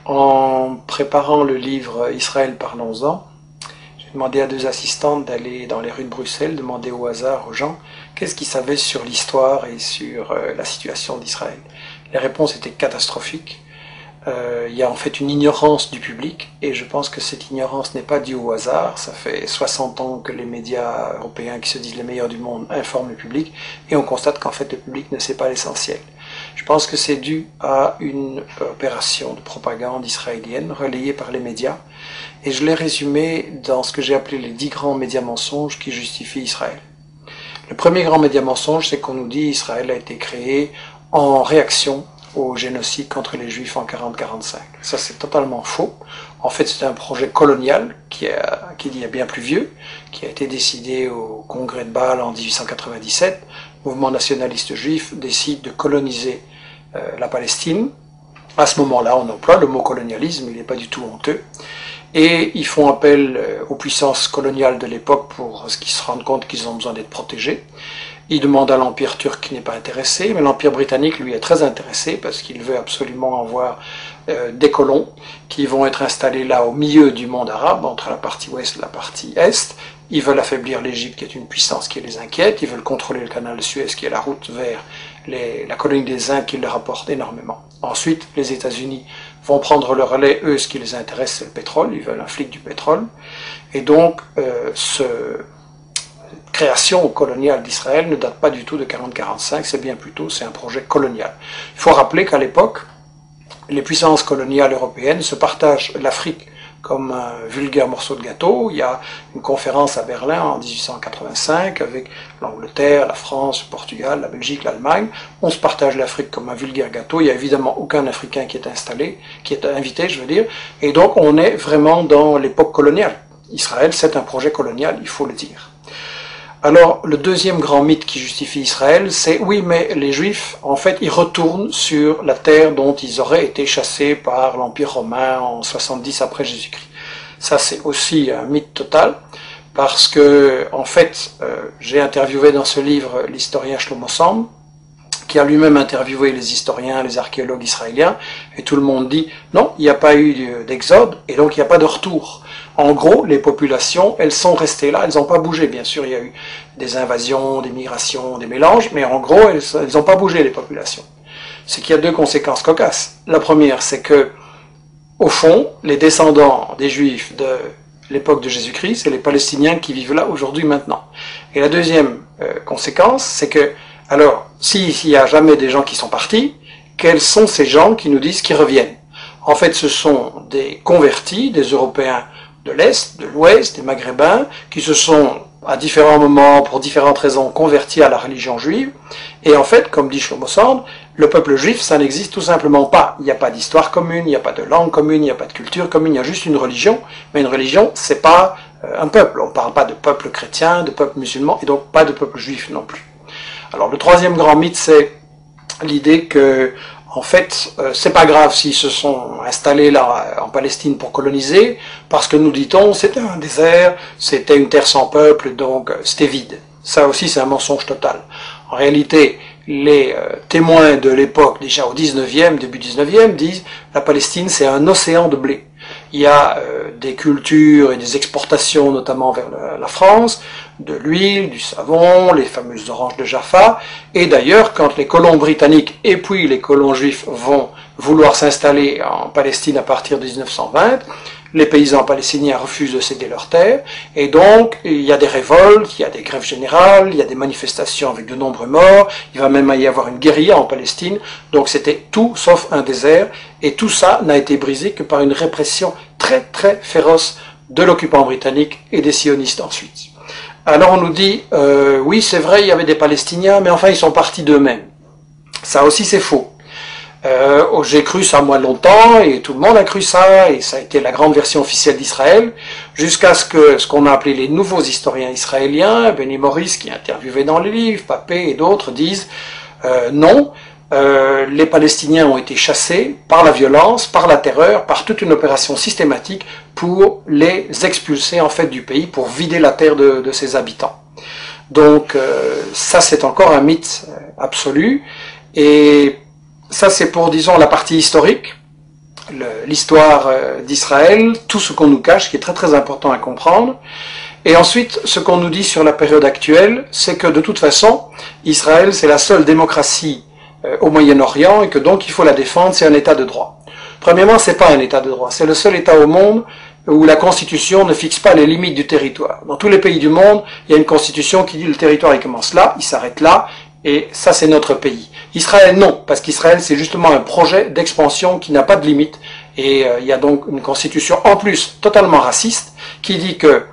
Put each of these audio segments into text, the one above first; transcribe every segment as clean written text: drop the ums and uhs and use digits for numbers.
En préparant le livre Israël, parlons-en, j'ai demandé à deux assistantes d'aller dans les rues de Bruxelles, demander au hasard aux gens qu'est-ce qu'ils savaient sur l'histoire et sur la situation d'Israël. Les réponses étaient catastrophiques. Il y a en fait une ignorance du public, et je pense que cette ignorance n'est pas due au hasard. Ça fait 60 ans que les médias européens, qui se disent les meilleurs du monde, informent le public, et on constate qu'en fait le public ne sait pas l'essentiel. Je pense que c'est dû à une opération de propagande israélienne relayée par les médias, et je l'ai résumé dans ce que j'ai appelé les 10 grands médias mensonges qui justifient Israël. Le premier grand média mensonge, c'est qu'on nous dit Israël a été créé en réaction au génocide contre les Juifs en 40-45. Ça, c'est totalement faux. En fait, c'est un projet colonial qui est bien plus vieux, qui a été décidé au congrès de Bâle en 1897. Le mouvement nationaliste juif décide de coloniser la Palestine. À ce moment-là, on emploie le mot colonialisme, il n'est pas du tout honteux. Et ils font appel aux puissances coloniales de l'époque pour qu'ils se rendent compte qu'ils ont besoin d'être protégés. Il demande à l'Empire turc qui n'est pas intéressé, mais l'Empire britannique, lui, est très intéressé parce qu'il veut absolument avoir des colons qui vont être installés là au milieu du monde arabe, entre la partie ouest et la partie est. Ils veulent affaiblir l'Égypte, qui est une puissance qui les inquiète. Ils veulent contrôler le canal de Suez, qui est la route vers la colonie des Indes, qui leur apporte énormément. Ensuite, les États-Unis vont prendre le relais. Eux, ce qui les intéresse, c'est le pétrole. Ils veulent un flic du pétrole. Et donc, création coloniale d'Israël ne date pas du tout de 40-45, c'est bien plus tôt, c'est un projet colonial. Il faut rappeler qu'à l'époque, les puissances coloniales européennes se partagent l'Afrique comme un vulgaire morceau de gâteau. Il y a une conférence à Berlin en 1885 avec l'Angleterre, la France, le Portugal, la Belgique, l'Allemagne. On se partage l'Afrique comme un vulgaire gâteau. Il n'y a évidemment aucun Africain qui est invité, je veux dire. Et donc on est vraiment dans l'époque coloniale. Israël, c'est un projet colonial, il faut le dire. Alors, le deuxième grand mythe qui justifie Israël, c'est oui, mais les Juifs, en fait, ils retournent sur la terre dont ils auraient été chassés par l'Empire romain en 70 après Jésus-Christ. Ça, c'est aussi un mythe total, parce que, en fait, j'ai interviewé dans ce livre l'historien Shlomo Sand, qui a lui-même interviewé les historiens, les archéologues israéliens, et tout le monde dit non, il n'y a pas eu d'exode, et donc il n'y a pas de retour. En gros, les populations, elles sont restées là, elles n'ont pas bougé. Bien sûr, il y a eu des invasions, des migrations, des mélanges, mais en gros, elles n'ont pas bougé, les populations. C'est qu'il y a deux conséquences cocasses. La première, c'est que, au fond, les descendants des Juifs de l'époque de Jésus-Christ, c'est les Palestiniens qui vivent là aujourd'hui, maintenant. Et la deuxième conséquence, c'est que, alors, s'il n'y a jamais des gens qui sont partis, quels sont ces gens qui nous disent qu'ils reviennent? En fait, ce sont des convertis, des Européens de l'Est, de l'Ouest, des Maghrébins, qui se sont, à différents moments, pour différentes raisons, convertis à la religion juive. Et en fait, comme dit Shlomo Sand, le peuple juif, ça n'existe tout simplement pas. Il n'y a pas d'histoire commune, il n'y a pas de langue commune, il n'y a pas de culture commune, il y a juste une religion. Mais une religion, c'est pas un peuple. On ne parle pas de peuple chrétien, de peuple musulman, et donc pas de peuple juif non plus. Alors, le troisième grand mythe, c'est l'idée que, en fait, c'est pas grave s'ils se sont installés là en Palestine pour coloniser, parce que nous dit-on, c'était un désert, c'était une terre sans peuple, donc c'était vide. Ça aussi, c'est un mensonge total. En réalité, les témoins de l'époque, déjà au 19e, début 19e, disent la Palestine, c'est un océan de blé. Il y a des cultures et des exportations, notamment vers la France, de l'huile, du savon, les fameuses oranges de Jaffa. Et d'ailleurs, quand les colons britanniques et puis les colons juifs vont vouloir s'installer en Palestine à partir de 1920, les paysans palestiniens refusent de céder leurs terres, et donc il y a des révoltes, il y a des grèves générales, il y a des manifestations avec de nombreux morts, il va même y avoir une guérilla en Palestine, donc c'était tout sauf un désert, et tout ça n'a été brisé que par une répression très très féroce de l'occupant britannique et des sionistes ensuite. Alors on nous dit, oui c'est vrai, il y avait des Palestiniens, mais enfin ils sont partis d'eux-mêmes. Ça aussi c'est faux. J'ai cru ça moi longtemps, et tout le monde a cru ça, et ça a été la grande version officielle d'Israël, jusqu'à ce qu'on a appelé les nouveaux historiens israéliens, Benny Morris qui est interviewé dans les livres, Papé et d'autres disent non, les Palestiniens ont été chassés par la violence, par la terreur, par toute une opération systématique pour les expulser en fait du pays, pour vider la terre de ses habitants. Donc ça c'est encore un mythe absolu, et ça c'est pour, disons, la partie historique. l'histoire d'Israël, tout ce qu'on nous cache, qui est très très important à comprendre. Et ensuite, ce qu'on nous dit sur la période actuelle, c'est que de toute façon, Israël, c'est la seule démocratie au Moyen-Orient et que donc il faut la défendre, c'est un État de droit. Premièrement, c'est pas un État de droit, c'est le seul État au monde où la Constitution ne fixe pas les limites du territoire. Dans tous les pays du monde, il y a une Constitution qui dit le territoire il commence là, il s'arrête là, et ça c'est notre pays. Israël non, parce qu'Israël c'est justement un projet d'expansion qui n'a pas de limite, et il y a donc une Constitution en plus totalement raciste qui dit que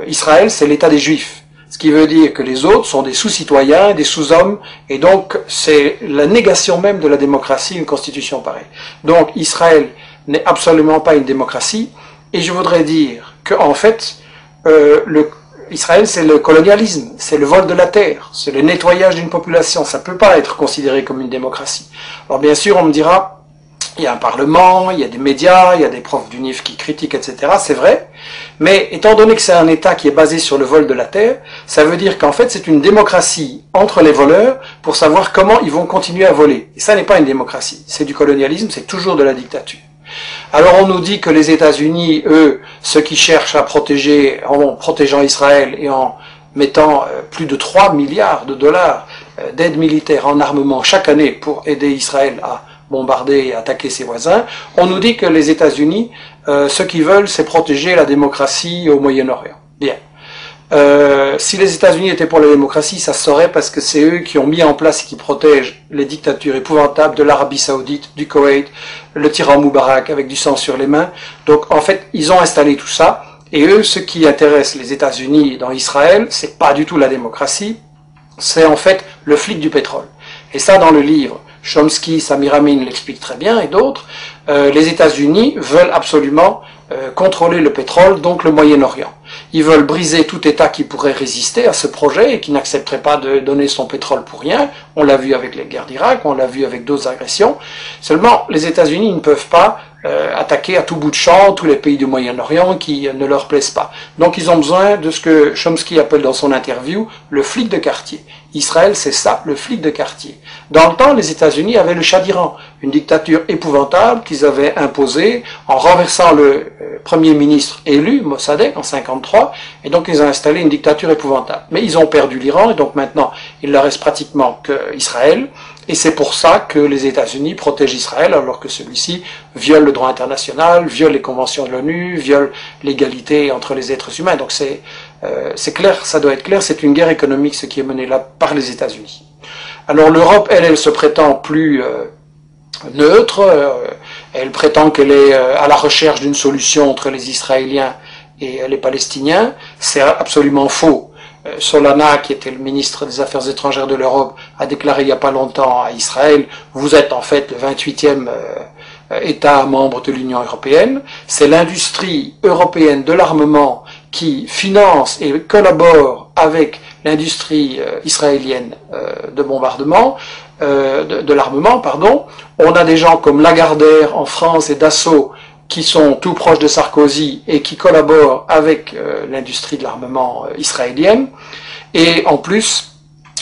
Israël c'est l'État des Juifs. Ce qui veut dire que les autres sont des sous-citoyens, des sous-hommes, et donc c'est la négation même de la démocratie, une constitution pareille. Donc Israël n'est absolument pas une démocratie, et je voudrais dire que en fait, Israël c'est le colonialisme, c'est le vol de la terre, c'est le nettoyage d'une population, ça ne peut pas être considéré comme une démocratie. Alors bien sûr on me dira, il y a un parlement, il y a des médias, il y a des profs d'UNIF qui critiquent, etc. C'est vrai, mais étant donné que c'est un État qui est basé sur le vol de la terre, ça veut dire qu'en fait c'est une démocratie entre les voleurs pour savoir comment ils vont continuer à voler. Et ça n'est pas une démocratie, c'est du colonialisme, c'est toujours de la dictature. Alors on nous dit que les États-Unis, eux, ceux qui cherchent à protéger, en protégeant Israël et en mettant plus de 3 milliards de dollars d'aide militaire en armement chaque année pour aider Israël à bombarder et attaquer ses voisins, on nous dit que les États-Unis, ce qu'ils veulent, c'est protéger la démocratie au Moyen-Orient. Bien. Si les États-Unis étaient pour la démocratie, ça se saurait parce que c'est eux qui ont mis en place et qui protègent les dictatures épouvantables de l'Arabie Saoudite, du Koweït, le tyran Moubarak avec du sang sur les mains. Donc en fait, ils ont installé tout ça. Et eux, ce qui intéresse les États-Unis dans Israël, c'est pas du tout la démocratie, c'est en fait le flic du pétrole. Et ça, dans le livre, Chomsky, Samir Amin l'explique très bien, et d'autres, les États-Unis veulent absolument contrôler le pétrole, donc le Moyen-Orient. Ils veulent briser tout État qui pourrait résister à ce projet et qui n'accepterait pas de donner son pétrole pour rien. On l'a vu avec les guerres d'Irak, on l'a vu avec d'autres agressions. Seulement, les États-Unis ne peuvent pas attaquer à tout bout de champ tous les pays du Moyen-Orient qui ne leur plaisent pas. Donc ils ont besoin de ce que Chomsky appelle dans son interview le flic de quartier. Israël, c'est ça, le flic de quartier. Dans le temps, les États-Unis avaient le Shah d'Iran, une dictature épouvantable qu'ils avaient imposée en renversant le premier ministre élu, Mossadegh, en 1953, et donc ils ont installé une dictature épouvantable. Mais ils ont perdu l'Iran, et donc maintenant, il ne reste pratiquement qu'Israël, et c'est pour ça que les États-Unis protègent Israël, alors que celui-ci viole le droit international, viole les conventions de l'ONU, viole l'égalité entre les êtres humains. Donc c'est clair, ça doit être clair, c'est une guerre économique ce qui est mené là par les États-Unis. Alors l'Europe, elle se prétend plus neutre, elle prétend qu'elle est à la recherche d'une solution entre les Israéliens et les Palestiniens. C'est absolument faux. Solana, qui était le ministre des Affaires étrangères de l'Europe, a déclaré il n'y a pas longtemps à Israël, vous êtes en fait le 28e État membre de l'Union européenne. C'est l'industrie européenne de l'armement qui finance et collabore avec l'industrie israélienne de bombardement, de l'armement, pardon. On a des gens comme Lagardère en France et Dassault qui sont tout proches de Sarkozy et qui collaborent avec l'industrie de l'armement israélienne. Et en plus,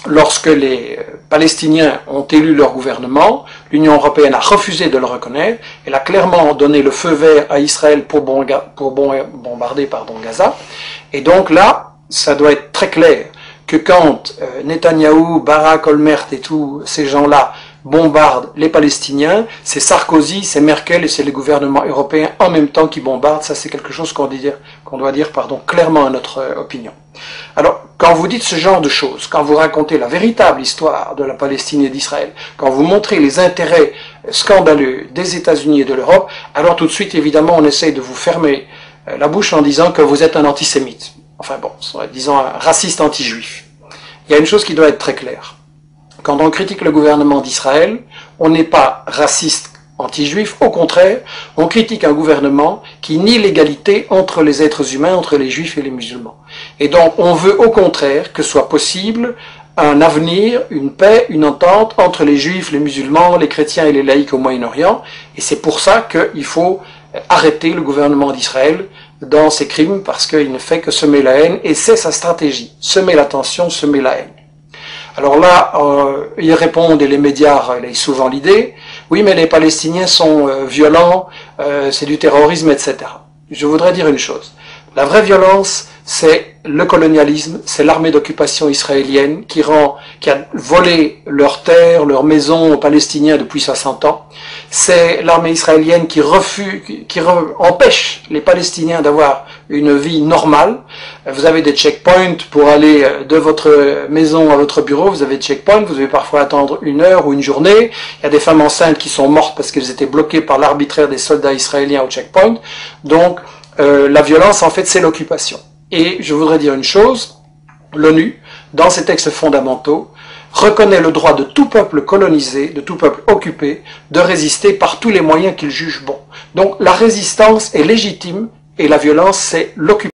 lorsque les Palestiniens ont élu leur gouvernement, l'Union européenne a refusé de le reconnaître. Elle a clairement donné le feu vert à Israël pour bombarder Gaza. Et donc là, ça doit être très clair que quand Netanyahou, Barak, Olmert et tous ces gens-là bombardent les Palestiniens, c'est Sarkozy, c'est Merkel et c'est les gouvernements européens en même temps qui bombardent. Ça, c'est quelque chose qu'on doit dire clairement à notre opinion. Alors, quand vous dites ce genre de choses, quand vous racontez la véritable histoire de la Palestine et d'Israël, quand vous montrez les intérêts scandaleux des États-Unis et de l'Europe, alors tout de suite, évidemment, on essaye de vous fermer la bouche en disant que vous êtes un antisémite. Enfin bon, disons un raciste anti-juif. Il y a une chose qui doit être très claire. Quand on critique le gouvernement d'Israël, on n'est pas raciste anti-juif, au contraire, on critique un gouvernement qui nie l'égalité entre les êtres humains, entre les juifs et les musulmans. Et donc on veut au contraire que soit possible un avenir, une paix, une entente entre les juifs, les musulmans, les chrétiens et les laïcs au Moyen-Orient, et c'est pour ça qu'il faut arrêter le gouvernement d'Israël dans ses crimes, parce qu'il ne fait que semer la haine, et c'est sa stratégie, semer la tension, semer la haine. Alors là, ils répondent, et les médias relayent souvent l'idée, oui, mais les Palestiniens sont violents, c'est du terrorisme, etc. Je voudrais dire une chose. La vraie violence, c'est le colonialisme, c'est l'armée d'occupation israélienne qui a volé leurs terres, leurs maisons aux Palestiniens depuis 60 ans. C'est l'armée israélienne qui empêche les Palestiniens d'avoir une vie normale. Vous avez des checkpoints pour aller de votre maison à votre bureau, vous avez des checkpoints, vous devez parfois attendre 1 heure ou une journée. Il y a des femmes enceintes qui sont mortes parce qu'elles étaient bloquées par l'arbitraire des soldats israéliens au checkpoint. Donc, la violence, en fait, c'est l'occupation. Et je voudrais dire une chose, l'ONU, dans ses textes fondamentaux, reconnaît le droit de tout peuple colonisé, de tout peuple occupé, de résister par tous les moyens qu'il juge bons. Donc la résistance est légitime et la violence, c'est l'occupation.